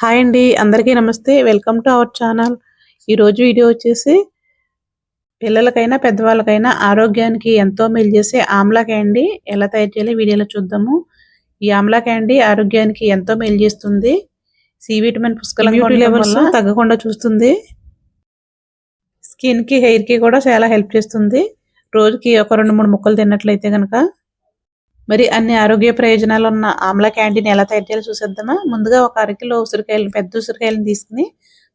Hi అండి, అందరికీ నమస్తే. Welcome to our channel. ఈరోజు వీడియో వచ్చేసి పిల్లలకైనా పెద్దవాళ్ళకైనా ఆరోగ్యానికి ఎంతో మేలు చేసే ఆమ్లా క్యాండీ ఎలా తయారు చేయాలో వీడియోలో చూద్దాము. ఈ ఆమ్లా క్యాండీ ఆరోగ్యానికి ఎంతో మేలు చేస్తుంది. సి విటమిన్ పుష్కలంగా లెవెల్స్ తగ్గకుండా చూస్తుంది. స్కిన్ కి, హెయిర్ కి కూడా చాలా హెల్ప్ చేస్తుంది. రోజుకి ఒక 2-3 ముక్కలు తిన్నట్లయితే కనుక. మరి అన్ని ఆరోగ్య ప్రయోజనాలు ఉన్న ఆమ్లా క్యాండీని ఎలా తయారు చేయాలో చూసేద్దామా. ముందుగా ఒక అరకిలో ఉసిరికాయలు, పెద్ద ఉసిరికాయలను తీసుకుని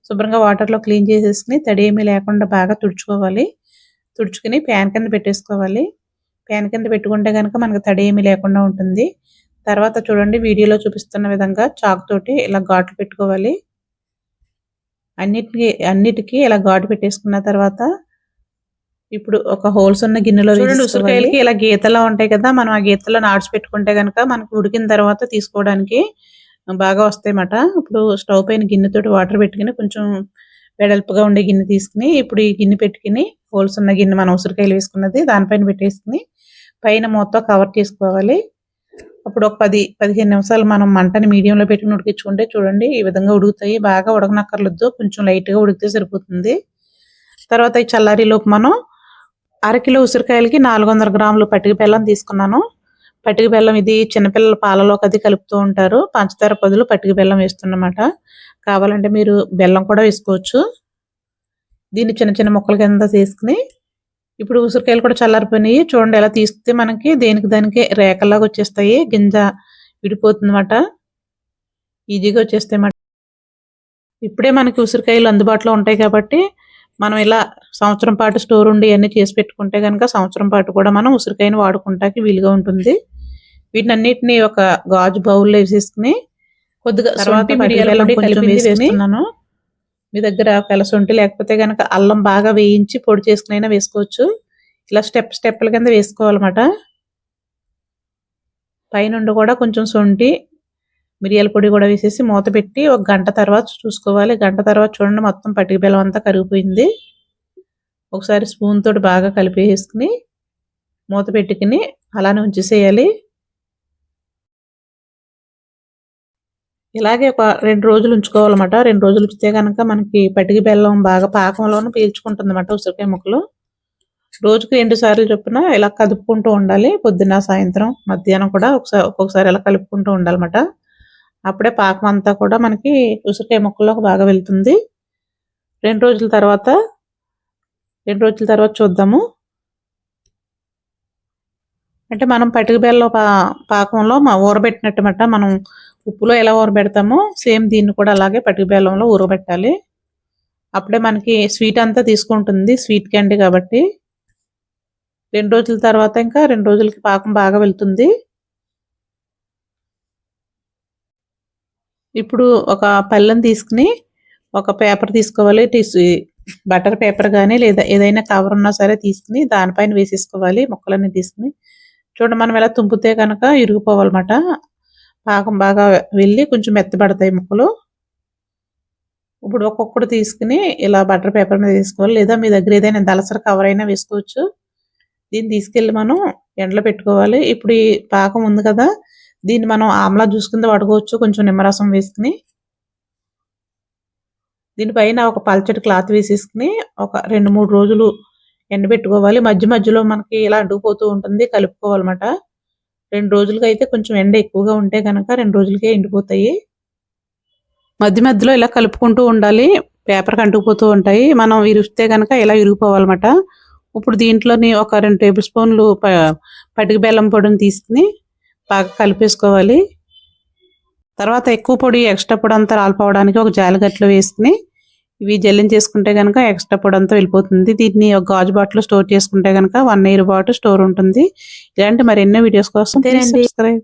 శుభ్రంగా వాటర్లో క్లీన్ చేసేసుకుని తడి ఏమీ లేకుండా బాగా తుడుచుకోవాలి. తుడుచుకుని ప్యాన్ కింద పెట్టేసుకోవాలి. ప్యాన్ కింద పెట్టుకుంటే కనుక మనకు తడి ఏమీ లేకుండా ఉంటుంది. తర్వాత చూడండి, వీడియోలో చూపిస్తున్న విధంగా చాకు తోటి ఇలా ఘాట్లు పెట్టుకోవాలి. అన్నిటికీ ఇలా ఘాటు పెట్టేసుకున్న తర్వాత ఇప్పుడు ఒక హోల్స్ ఉన్న గిన్నెలో ఉసిరికాయలకి ఇలా గీతలా ఉంటాయి కదా, మనం ఆ గీతలో నాడ్చి పెట్టుకుంటే కనుక మనకు ఉడికిన తర్వాత తీసుకోవడానికి బాగా వస్తాయన్నమాట. ఇప్పుడు స్టవ్ పైన గిన్నెతోటి వాటర్ పెట్టుకుని కొంచెం వెడల్పుగా ఉండే గిన్నె తీసుకుని ఇప్పుడు ఈ గిన్నె పెట్టుకుని హోల్స్ ఉన్న గిన్నె మనం ఉసిరికాయలు వేసుకున్నది దానిపైన పెట్టేసుకుని పైన మొత్తం కవర్ చేసుకోవాలి. అప్పుడు ఒక 10-15 నిమిషాలు మనం మంటని మీడియంలో పెట్టుకుని ఉడికించుకుంటే చూడండి ఈ విధంగా ఉడుకుతాయి. బాగా ఉడకనక్కర్లేదు, కొంచెం లైట్గా ఉడికితే సరిపోతుంది. తర్వాత ఈ చల్లారిలోపు మనం అరకిలో ఉసిరికాయలకి 400 గ్రాములు పటిక బెల్లం తీసుకున్నాను. పటిక బెల్లం ఇది చిన్నపిల్లల పాలలోకి అది కలుపుతూ ఉంటారు. పంచదార బదులు పటిక బెల్లం వేస్తున్నమాట. కావాలంటే మీరు బెల్లం కూడా వేసుకోవచ్చు. దీన్ని చిన్న చిన్న ముక్కల కింద తీసుకుని ఇప్పుడు ఉసిరికాయలు కూడా చల్లారిపోయినాయి. చూడండి ఎలా తీస్తే మనకి దేనికి దానికి రేఖల్లాగా వచ్చేస్తాయి. గింజ విడిపోతుంది అన్నమాట, ఈజీగా వచ్చేస్తాయి అన్నమాట. ఇప్పుడే మనకి ఉసిరికాయలు అందుబాటులో ఉంటాయి కాబట్టి మనం ఇలా సంవత్సరం పాటు స్టోర్ ఉండి అన్ని చేసి పెట్టుకుంటే కనుక సంవత్సరం పాటు కూడా మనం ఉసిరికాయని వాడుకుంటానికి వీలుగా ఉంటుంది. వీటిని అన్నిటిని ఒక గాజు బౌల్లో వేసేసుకుని కొద్దిగా వేస్తున్నాను. మీ దగ్గర ఒకవేళ శొంఠి లేకపోతే కనుక అల్లం బాగా వేయించి పొడి చేసుకునైనా వేసుకోవచ్చు. ఇలా స్టెప్పుల కింద వేసుకోవాలన్నమాట. పైనుండి కూడా కొంచెం శొంఠి, మిరియాల పొడి కూడా వేసేసి మూత పెట్టి ఒక గంట తర్వాత చూసుకోవాలి. గంట తర్వాత చూడండి మొత్తం పటిక బెల్లం అంతా కరిగిపోయింది. ఒకసారి స్పూన్ తోటి బాగా కలిపేసుకుని మూత పెట్టుకుని అలానే ఉంచేసేయాలి. ఇలాగే ఒక 2 రోజులు ఉంచుకోవాలన్నమాట. 2 రోజులు ఉంచితే కనుక మనకి పటిక బెల్లం బాగా పాకంలోనూ పీల్చుకుంటుంది అన్నమాట ఉసిరికాయ ముక్కలు. రోజుకు 2 సార్లు చొప్పున ఇలా కదుపుకుంటూ ఉండాలి. పొద్దున్న, సాయంత్రం, మధ్యాహ్నం కూడా ఒక్కొక్కసారి ఇలా కలుపుకుంటూ ఉండాలన్నమాట. అప్పుడే పాకం అంతా కూడా మనకి ఉసిరికాయ ముక్కల్లోకి బాగా వెళ్తుంది. 2 రోజుల తర్వాత చూద్దాము. అంటే మనం పటిక బెల్లం పాకంలో ఊరబెట్టినట్టమాట. మనం ఉప్పులో ఎలా ఊరబెడతామో సేమ్ దీన్ని కూడా అలాగే పటిక బెల్లంలో ఊరబెట్టాలి. అప్పుడే మనకి స్వీట్ అంతా తీసుకుంటుంది. స్వీట్ క్యాండీ కాబట్టి 2 రోజుల తర్వాత ఇంకా 2 రోజులకి పాకం బాగా వెళ్తుంది. ఇప్పుడు ఒక పళ్ళెం తీసుకుని ఒక పేపర్ తీసుకోవాలి. బటర్ పేపర్ కానీ లేదా ఏదైనా కవర్ ఉన్నా సరే తీసుకుని దానిపైన వేసేసుకోవాలి ముక్కలన్నీ తీసుకుని. చూడండి మనం ఎలా తుంపితే కనుక ఇరిగిపోవాలన్నమాట. పాకం బాగా వెళ్ళి కొంచెం మెత్తబడతాయి ముక్కలు. ఇప్పుడు ఒక్కొక్కటి తీసుకుని ఇలా బటర్ పేపర్ మీద వేసుకోవాలి. లేదా మీ దగ్గర ఏదైనా దళసరి కవర్ అయినా వేసుకోవచ్చు. దీన్ని తీసుకెళ్ళి మనం ఎండలో పెట్టుకోవాలి. ఇప్పుడు ఈ పాకం ఉంది కదా, దీన్ని మనం ఆమ్లా జ్యూస్ కింద వాడుకోవచ్చు. కొంచెం నిమ్మరసం వేసుకుని దీనిపైన ఒక పల్చటి క్లాత్ వేసేసుకుని ఒక 2-3 రోజులు ఎండబెట్టుకోవాలి. మధ్యలో మనకి ఇలా అంటుకుపోతూ ఉంటుంది, కలుపుకోవాలన్నమాట. 2 రోజులకి అయితే కొంచెం ఎండ ఎక్కువగా ఉంటే కనుక 2 రోజులకే ఎండిపోతాయి. మధ్యలో ఇలా కలుపుకుంటూ ఉండాలి. పేపర్కి అంటుకుపోతూ ఉంటాయి. మనం విరిస్తే కనుక ఇలా విరిగిపోవాలన్నమాట. ఇప్పుడు దీంట్లోని ఒక 2 టేబుల్ స్పూన్లు పటిక బెల్లం పొడిని తీసుకుని బాగా కలిపేసుకోవాలి. తర్వాత ఎక్కువ పొడి, ఎక్స్ట్రా పొడి అంతా రాలిపోవడానికి ఒక జాలిగట్లో వేసుకుని ఇవి జల్లించేసుకుంటే కనుక ఎక్స్ట్రా పొడి అంతా వెళ్ళిపోతుంది. దీన్ని ఒక గాజు బాటిల్లో స్టోర్ చేసుకుంటే కనుక 1 ఇయర్ పాటు స్టోర్ ఉంటుంది. ఇలాంటి మరెన్నో వీడియోస్ కోసం సబ్స్క్రైబ్.